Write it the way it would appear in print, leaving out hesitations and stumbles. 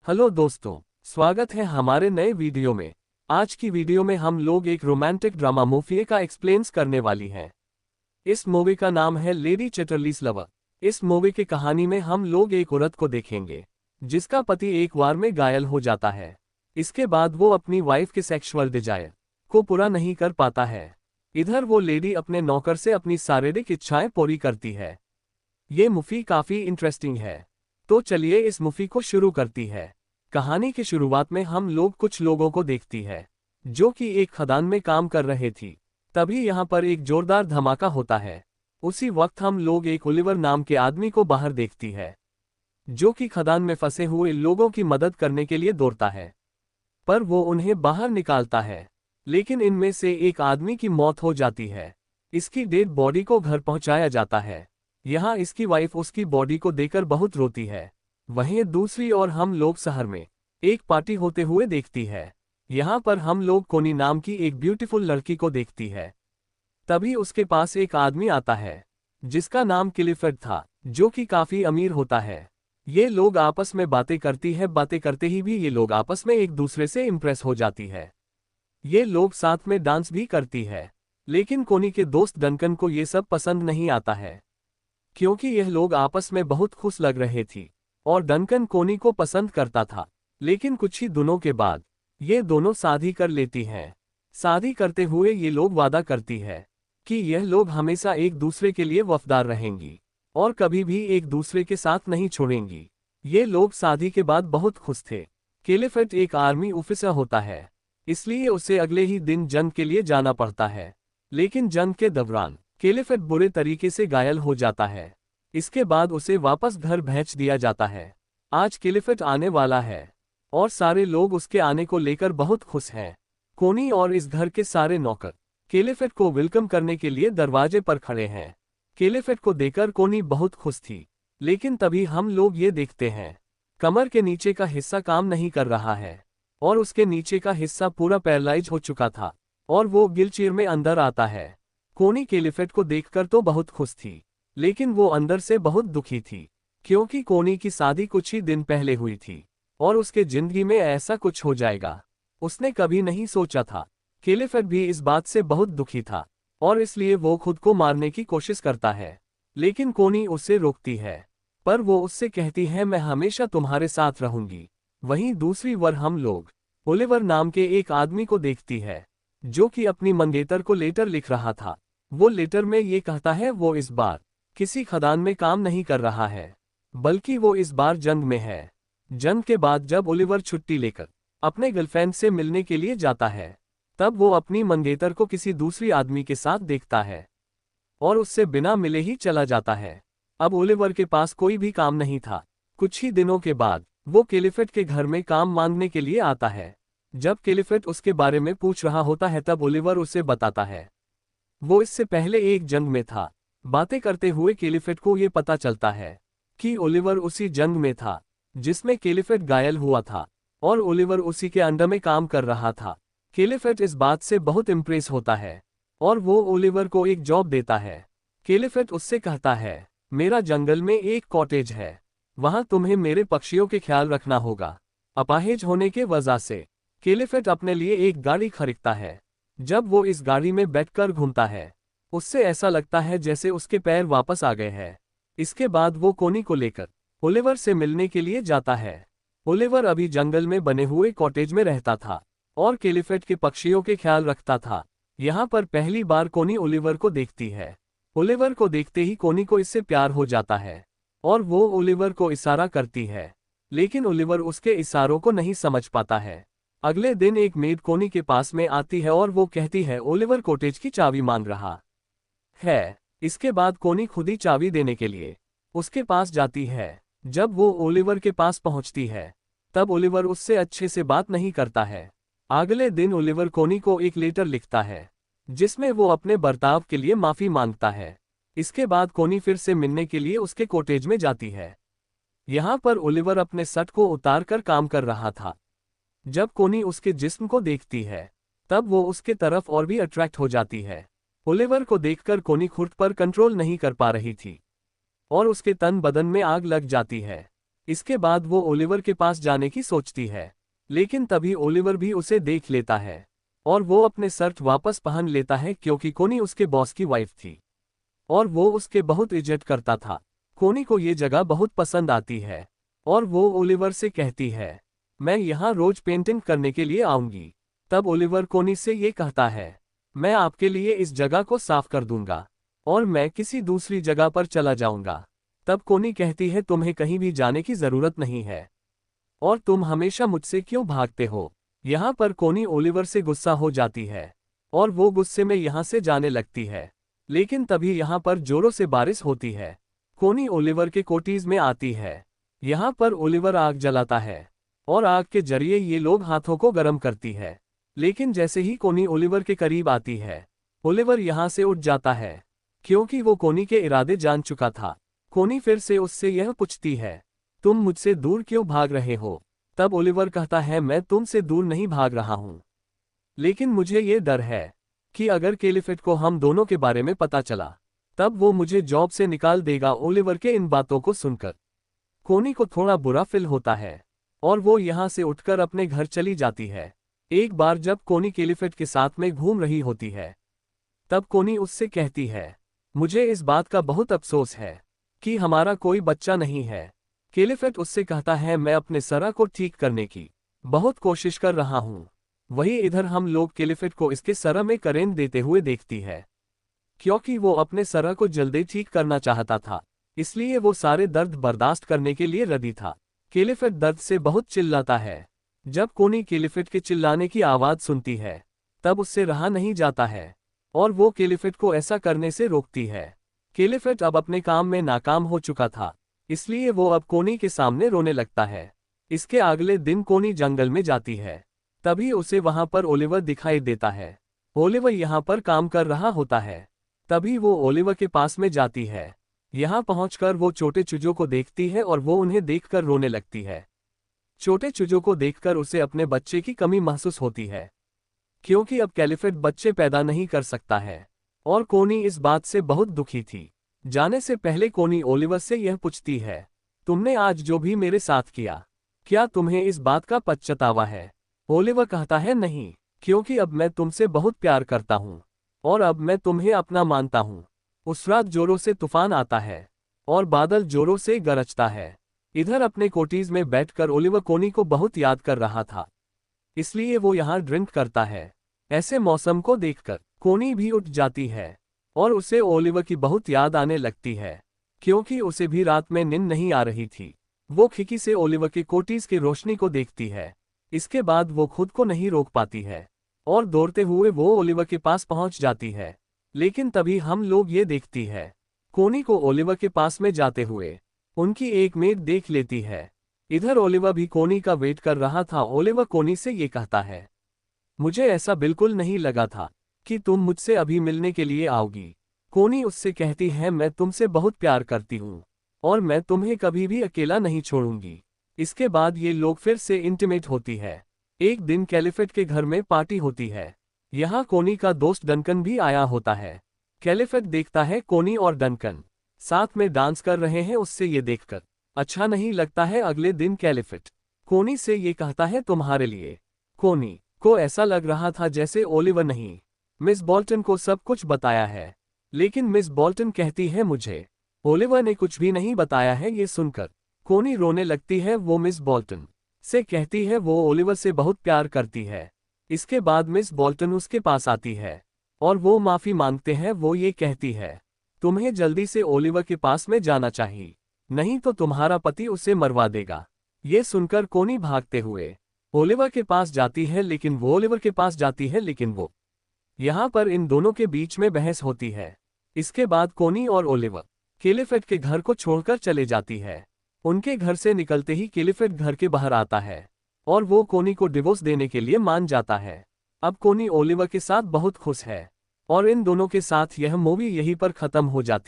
Hello दोस्तों, स्वागत है हमारे नए वीडियो में। आज की वीडियो में हम लोग एक रोमांटिक ड्रामा मूवी का एक्सप्लेन्स करने वाली हैं। इस मूवी का नाम है लेडी चैटरलीज लवर। इस मूवी की कहानी में हम लोग एक औरत को देखेंगे जिसका पति एक वार में घायल हो जाता है। इसके बाद वो अपनी वाइफ के सेक्सुअल डिजायर को पूरा नहीं कर पाता है। इधर वो लेडी अपने नौकर से अपनी शारीरिक इच्छाएं पूरी करती है। ये मूवी काफी इंटरेस्टिंग है, तो चलिए इस मूवी को शुरू करती है। कहानी की शुरुआत में हम लोग कुछ लोगों को देखती है जो कि एक खदान में काम कर रहे थी। तभी यहाँ पर एक जोरदार धमाका होता है। उसी वक्त हम लोग एक ओलिवर नाम के आदमी को बाहर देखती है जो कि खदान में फंसे हुए लोगों की मदद करने के लिए दौड़ता है, पर वो उन्हें बाहर निकालता है। लेकिन इनमें से एक आदमी की मौत हो जाती है। इसकी डेड बॉडी को घर पहुंचाया जाता है। यहाँ इसकी वाइफ उसकी बॉडी को देखकर बहुत रोती है। वहीं दूसरी ओर हम लोग शहर में एक पार्टी होते हुए देखती है। यहाँ पर हम लोग कोनी नाम की एक ब्यूटीफुल लड़की को देखती है। तभी उसके पास एक आदमी आता है जिसका नाम क्लिफर्ड था, जो कि काफी अमीर होता है। ये लोग आपस में बातें करती है। बातें करते ही भी ये लोग आपस में एक दूसरे से इम्प्रेस हो जाती है। ये लोग साथ में डांस भी करती है। लेकिन कोनी के दोस्त डंकन को ये सब पसंद नहीं आता है, क्योंकि यह लोग आपस में बहुत खुश लग रहे थी और डंकन कोनी को पसंद करता था। लेकिन कुछ ही दिनों के बाद ये दोनों शादी कर लेती हैं। शादी करते हुए ये लोग वादा करती है कि यह लोग हमेशा एक दूसरे के लिए वफादार रहेंगी और कभी भी एक दूसरे के साथ नहीं छोड़ेंगी। ये लोग शादी के बाद बहुत खुश थे। क्लिफर्ड एक आर्मी ऑफिसर होता है, इसलिए उसे अगले ही दिन जंग के लिए जाना पड़ता है। लेकिन जंग के दौरान क्लिफर्ड बुरे तरीके से घायल हो जाता है। इसके बाद उसे वापस घर भेज दिया जाता है। आज क्लिफर्ड आने वाला है और सारे लोग उसके आने को लेकर बहुत खुश हैं। कोनी और इस घर के सारे नौकर क्लिफर्ड को वेलकम करने के लिए दरवाजे पर खड़े हैं। क्लिफर्ड को देखकर कोनी बहुत खुश थी। लेकिन तभी हम लोग ये देखते हैं कमर के नीचे का हिस्सा काम नहीं कर रहा है और उसके नीचे का हिस्सा पूरा पैरालाइज हो चुका था और वो व्हीलचेयर में अंदर आता है। कोनी क्लिफर्ड को देखकर तो बहुत खुश थी, लेकिन वो अंदर से बहुत दुखी थी, क्योंकि कोनी की शादी कुछ ही दिन पहले हुई थी और उसके जिंदगी में ऐसा कुछ हो जाएगा उसने कभी नहीं सोचा था। क्लिफर्ड भी इस बात से बहुत दुखी था और इसलिए वो खुद को मारने की कोशिश करता है। लेकिन कोनी उसे रोकती है, पर वो उससे कहती है मैं हमेशा तुम्हारे साथ रहूंगी। वहीं दूसरी ओर हम लोग ओलिवर नाम के एक आदमी को देखती है जो कि अपनी मंगेतर को लेटर लिख रहा था। वो लेटर में ये कहता है वो इस बार किसी खदान में काम नहीं कर रहा है, बल्कि वो इस बार जंग में है। जंग के बाद जब ओलिवर छुट्टी लेकर अपने गर्लफ्रेंड से मिलने के लिए जाता है, तब वो अपनी मंगेतर को किसी दूसरी आदमी के साथ देखता है और उससे बिना मिले ही चला जाता है। अब ओलिवर के पास कोई भी काम नहीं था। कुछ ही दिनों के बाद वो क्लिफर्ड के घर में काम मांगने के लिए आता है। जब क्लिफर्ड उसके बारे में पूछ रहा होता है, तब ओलिवर उसे बताता है वो इससे पहले एक जंग में था। बातें करते हुए क्लिफर्ड को ये पता चलता है कि ओलिवर उसी जंग में था जिसमें क्लिफर्ड घायल हुआ था और ओलिवर उसी के अंडर में काम कर रहा था। क्लिफर्ड इस बात से बहुत इम्प्रेस होता है और वो ओलिवर को एक जॉब देता है। क्लिफर्ड उससे कहता है मेरा जंगल में एक कॉटेज है, वहां तुम्हें मेरे पक्षियों के ख्याल रखना होगा। अपाहिज होने के वजह से क्लिफर्ड अपने लिए एक गाड़ी खरीदता है। जब वो इस गाड़ी में बैठकर घूमता है, उससे ऐसा लगता है जैसे उसके पैर वापस आ गए हैं। इसके बाद वो कोनी को लेकर ओलिवर से मिलने के लिए जाता है। ओलिवर अभी जंगल में बने हुए कॉटेज में रहता था और क्लिफर्ड के पक्षियों के ख्याल रखता था। यहाँ पर पहली बार कोनी ओलिवर को देखती है। ओलिवर को देखते ही कोनी को इससे प्यार हो जाता है और वो ओलिवर को इशारा करती है, लेकिन ओलिवर उसके इशारों को नहीं समझ पाता है। अगले दिन एक मेड कोनी के पास में आती है और वो कहती है ओलिवर कॉटेज की चाबी मांग रहा है। इसके बाद कोनी खुद ही चाबी देने के लिए उसके पास जाती है। जब वो ओलिवर के पास पहुंचती है, तब ओलिवर उससे अच्छे से बात नहीं करता है। अगले दिन ओलिवर कोनी को एक लेटर लिखता है जिसमें वो अपने बर्ताव के लिए माफी मांगता है। इसके बाद कोनी फिर से मिलने के लिए उसके कॉटेज में जाती है। यहाँ पर ओलिवर अपने शर्ट को उतार कर काम कर रहा था। जब कोनी उसके जिस्म को देखती है, तब वो उसके तरफ और भी अट्रैक्ट हो जाती है। ओलिवर को देखकर कोनी खुद पर कंट्रोल नहीं कर पा रही थी और उसके तन बदन में आग लग जाती है। इसके बाद वो ओलिवर के पास जाने की सोचती है, लेकिन तभी ओलिवर भी उसे देख लेता है और वो अपने शर्ट वापस पहन लेता है क्योंकि कोनी उसके बॉस की वाइफ थी और वो उसके बहुत इज्जत करता था। कोनी को ये जगह बहुत पसंद आती है और वो ओलिवर से कहती है, मैं यहाँ रोज पेंटिंग करने के लिए आऊंगी। तब ओलिवर कोनी से ये कहता है, मैं आपके लिए इस जगह को साफ कर दूंगा और मैं किसी दूसरी जगह पर चला जाऊंगा। तब कोनी कहती है, तुम्हें कहीं भी जाने की जरूरत नहीं है और तुम हमेशा मुझसे क्यों भागते हो। यहाँ पर कोनी ओलिवर से गुस्सा हो जाती है और वो गुस्से में यहाँ से जाने लगती है, लेकिन तभी यहाँ पर जोरों से बारिश होती है। कोनी ओलिवर के कोटीज में आती है। यहाँ पर ओलिवर आग जलाता है और आग के जरिए ये लोग हाथों को गर्म करती है, लेकिन जैसे ही कोनी ओलिवर के करीब आती है, ओलिवर यहाँ से उठ जाता है क्योंकि वो कोनी के इरादे जान चुका था। कोनी फिर से उससे यह पूछती है, तुम मुझसे दूर क्यों भाग रहे हो। तब ओलिवर कहता है, मैं तुमसे दूर नहीं भाग रहा हूं, लेकिन मुझे ये डर है कि अगर कैलिफेट को हम दोनों के बारे में पता चला तब वो मुझे जॉब से निकाल देगा। ओलिवर के इन बातों को सुनकर कोनी को थोड़ा बुरा फील होता है और वो यहाँ से उठकर अपने घर चली जाती है। एक बार जब कोनी कैलिफेट के साथ में घूम रही होती है, तब कोनी उससे कहती है, मुझे इस बात का बहुत अफसोस है कि हमारा कोई बच्चा नहीं है। कैलिफेट उससे कहता है, मैं अपने सरा को ठीक करने की बहुत कोशिश कर रहा हूँ। वही इधर हम लोग कैलिफेट को इसके सरा में करेंट देते हुए देखती है, क्योंकि वो अपने सरा को जल्दी ठीक करना चाहता था, इसलिए वो सारे दर्द बर्दाश्त करने के लिए रेडी था। कैलिफेट दर्द से बहुत चिल्लाता है। जब कोनी कैलिफेट के चिल्लाने की आवाज सुनती है, तब उससे रहा नहीं जाता है और वो कैलिफेट को ऐसा करने से रोकती है। कैलिफेट अब अपने काम में नाकाम हो चुका था, इसलिए वो अब कोनी के सामने रोने लगता है। इसके अगले दिन कोनी जंगल में जाती है, तभी उसे वहां पर ओलिवर दिखाई देता है। ओलिवर यहाँ पर काम कर रहा होता है। तभी वो ओलिवर के पास में जाती है। यहाँ पहुंचकर वो छोटे चूजों को देखती है और वो उन्हें देखकर रोने लगती है। छोटे चूजों को देखकर उसे अपने बच्चे की कमी महसूस होती है, क्योंकि अब कैलिफेट बच्चे पैदा नहीं कर सकता है और कोनी इस बात से बहुत दुखी थी। जाने से पहले कोनी ओलिवर से यह पूछती है, तुमने आज जो भी मेरे साथ किया, क्या तुम्हें इस बात का पछतावा है। ओलिवर कहता है, नहीं, क्योंकि अब मैं तुमसे बहुत प्यार करता हूँ और अब मैं तुम्हें अपना मानता हूँ। उस रात जोरों से तूफान आता है और बादल जोरों से गरजता है। इधर अपने कोटीज में बैठकर ओलिवर कोनी को बहुत याद कर रहा था, इसलिए वो यहाँ ड्रिंक करता है। ऐसे मौसम को देखकर कोनी भी उठ जाती है और उसे ओलिवर की बहुत याद आने लगती है, क्योंकि उसे भी रात में नींद नहीं आ रही थी। वो खिड़की से ओलिवर के कोटीज की रोशनी को देखती है। इसके बाद वो खुद को नहीं रोक पाती है और दौड़ते हुए वो ओलिवर के पास पहुंच जाती है। लेकिन तभी हम लोग ये देखती है, कोनी को ओलिवर के पास में जाते हुए उनकी एक मेड देख लेती है। इधर ओलिवर भी कोनी का वेट कर रहा था। ओलिवर कोनी से ये कहता है, मुझे ऐसा बिल्कुल नहीं लगा था कि तुम मुझसे अभी मिलने के लिए आओगी। कोनी उससे कहती है, मैं तुमसे बहुत प्यार करती हूँ और मैं तुम्हें कभी भी अकेला नहीं छोड़ूंगी। इसके बाद ये लोग फिर से इंटीमेट होती है। एक दिन कैलिफेट के घर में पार्टी होती है। यहाँ कोनी का दोस्त डंकन भी आया होता है। कैलिफेट देखता है कोनी और डंकन साथ में डांस कर रहे हैं। उससे ये देखकर अच्छा नहीं लगता है। अगले दिन कैलिफेट कोनी से ये कहता है, तुम्हारे लिए। कोनी को ऐसा लग रहा था जैसे ओलिवर नहीं, मिस बोल्टन को सब कुछ बताया है, लेकिन मिस बोल्टन कहती है मुझे ओलिवर ने कुछ भी नहीं बताया है। ये सुनकर कोनी रोने लगती है। वो मिस बोल्टन से कहती है वो ओलिवर से बहुत प्यार करती है। इसके बाद मिस बोल्टन उसके पास आती है और वो माफी मांगते हैं। वो ये कहती है, तुम्हें जल्दी से ओलिवर के पास में जाना चाहिए, नहीं तो तुम्हारा पति उसे मरवा देगा। ये सुनकर कोनी भागते हुए ओलिवर के पास जाती है, लेकिन वो यहाँ पर इन दोनों के बीच में बहस होती है। इसके बाद कोनी और ओलिवर कैलिफेट के घर को छोड़कर चले जाती है। उनके घर से निकलते ही कैलिफेट घर के बाहर आता है और वो कोनी को डिवोर्स देने के लिए मान जाता है। अब कोनी ओलिवर के साथ बहुत खुश है और इन दोनों के साथ यह मूवी यहीं पर खत्म हो जाती है।